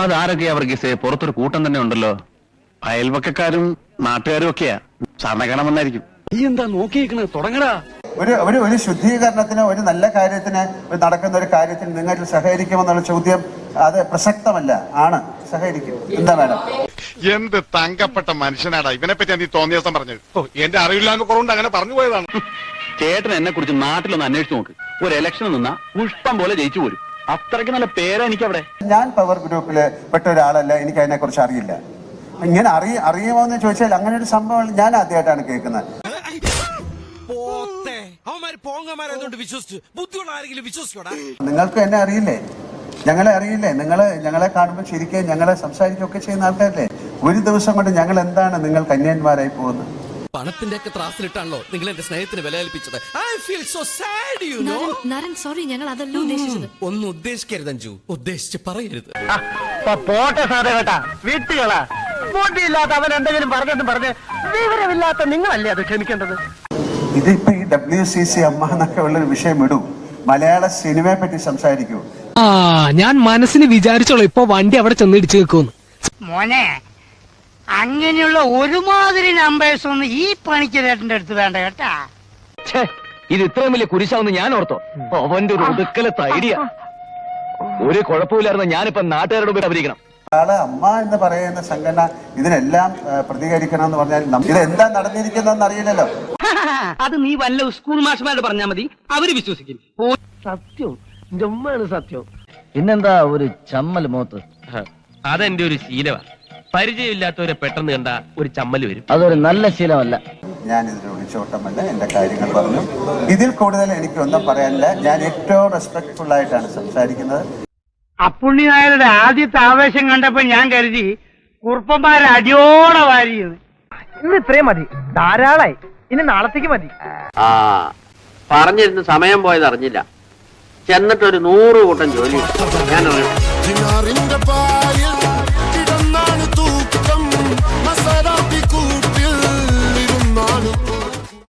അതാരൊക്കെയാ വർഗീസേ? പുറത്തൊരു കൂട്ടം തന്നെ ഉണ്ടല്ലോ. അയൽവക്കക്കാരും നാട്ടുകാരും ഒക്കെയാ. സാറിനെ കാണാൻ വന്നായിരിക്കും. നീ എന്താ നോക്കിയിരിക്കണത്? തുടങ്ങടാ. ഒരു ശുദ്ധീകരണത്തിന്, ഒരു നല്ല കാര്യത്തിന്, നടക്കുന്ന ഒരു കാര്യത്തിന് നിങ്ങൾ സഹകരിക്കുമെന്നുള്ള ചോദ്യം അത് പ്രസക്തമല്ല. ആണ്, സഹകരിക്കും. എന്താ മാഡം? എന്ത് തങ്കപ്പെട്ട മനുഷ്യനാടാ ഇവനെ പറ്റി നീ തോന്നിയ ദിവസം പറഞ്ഞത്. എന്റെ അറിവില്ലാന്ന് കുറവുണ്ട് അങ്ങനെ പറഞ്ഞു പോയതാണ്. ചേട്ടൻ എന്നെ കുറിച്ച് നാട്ടിലൊന്ന് അന്വേഷിച്ചു നോക്ക്. ഒരു ഇലക്ഷൻ നിന്നാ പുഷ്പം പോലെ ജയിച്ചു പോരും. അത്രയ്ക്ക് നല്ല പേരാ എനിക്കവിടെ. ഞാൻ പവർ ഗ്രൂപ്പില് പെട്ട ഒരാളല്ല. എനിക്ക് അതിനെ കുറിച്ച് അറിയില്ല. ഇങ്ങനെ അറിയുമോ എന്ന് ചോദിച്ചാൽ അങ്ങനെ ഒരു സംഭവം ഞാൻ ആദ്യമായിട്ടാണ് കേൾക്കുന്നത്. നിങ്ങൾക്ക് എന്നെ അറിയില്ലേ? ഞങ്ങളെ അറിയില്ലേ? ഞങ്ങളെ കാണുമ്പോൾ ശരിക്കും ഞങ്ങളെ സംസാരിക്കുകയൊക്കെ ചെയ്യുന്ന ആൾക്കാരല്ലേ? ഒരു ദിവസം കൊണ്ട് ഞങ്ങൾ എന്താണ് നിങ്ങൾ കന്യാന്മാരായി പോകുന്നത്? പണത്തിന്റെ ഒക്കെ ത്രാസിലിട്ടാണല്ലോ നിങ്ങൾ എന്റെ സ്നേഹത്തിന് വില കൽപ്പിച്ചത്. I feel so sad you know. Naran sorry, ഞങ്ങൾ അതല്ല ഉദ്ദേശിച്ചത്. ഒന്നും ഉദ്ദേശിക്കരുത് അഞ്ജു, ഉദ്ദേശിച്ച് പറയരുത്. പോട്ടെ സാറേ കേട്ടാ, വീട്ടുകളാ ബോട്ടിയില്ലാത്ത അവൻ എന്തെങ്കിലും പറഞ്ഞ് വിവരമില്ലാത്ത നിങ്ങളല്ലേ അത് ക്ഷമിക്കേണ്ടത്. ഇതിപ്പോ ഈ WCC അമ്മ എന്നൊക്കെ ഉള്ളൊരു വിഷയം ഇടൂ. മലയാള സിനിമയെ പറ്റി സംസാരിക്കൂ. ഞാൻ മനസ്സിന് വിചാരിച്ചോളൂ ഇപ്പൊ വണ്ടി അവിടെ ചെന്ന് ഇടിച്ചു വെക്കുമെന്ന്. മോനെ, അങ്ങനെയുള്ള ഒരുമാതിരി നമ്പേഴ്സ് ഒന്നും ഈ പണിക്കരേട്ടന്റെ അടുത്ത് വേണ്ട കേട്ടാ. ഇത് ഇത്രയും വലിയ കുരിശാവെന്ന് ഞാൻ ഓർത്തോ? അവന്റെ ഒരു ഒതുക്കലത്തെ ഐഡിയ. ഒരു കുഴപ്പമില്ലായിരുന്നു. ഞാനിപ്പോ നാട്ടുകാരോട് പോയി അഭിനയിക്കണം. ആള് അമ്മ എന്ന് പറയുന്ന സംഘടന ഇതിനെല്ലാം പ്രതികരിക്കണം എന്ന് പറഞ്ഞാൽ ഇത് എന്താ നടന്നിരിക്കുന്നതെന്ന് അറിയില്ലല്ലോ. അത് നീ വല്ല സ്കൂൾ മാഷ്മാരോട് പറഞ്ഞാൽ മതി, അവര് വിശ്വസിക്കും. സത്യം ജമ്മാണ് സത്യം. പിന്നെന്താ ഒരു ചമ്മൽ മുഖത്ത്? അതെന്റെ ഒരു ശീലമാണ്. പരിചയമില്ലാത്തവരെ പെട്ടെന്ന് കണ്ട ഒരു ചമ്മല് വരും. അതൊരു നല്ല ശീലമല്ല. ഞാൻ ഇതിൽ ഒളിച്ചോട്ടമല്ല, എന്റെ കാര്യങ്ങൾ പറഞ്ഞു. ഇതിൽ കൂടുതൽ എനിക്കൊന്നും പറയാനില്ല. ഞാൻ ഏറ്റവും റെസ്പെക്ട്ഫുൾ ആയിട്ടാണ് സംസാരിക്കുന്നത്. അപ്പുണ്ണി നായരുടെ ആദ്യത്തെ ആവേശം കണ്ടപ്പോ ഞാൻ കരുതി കുറുപ്പന്മാരെ അടിയോടെ വാരിയത്. ഇന്ന് ഇത്രയും മതി, ധാരാളായി. ഇനി നാളത്തേക്ക് മതി. പറഞ്ഞിരുന്ന് സമയം പോയത് അറിഞ്ഞില്ല. ചെന്നിട്ടൊരു 100 കൂട്ടം ജോലി ഞാൻ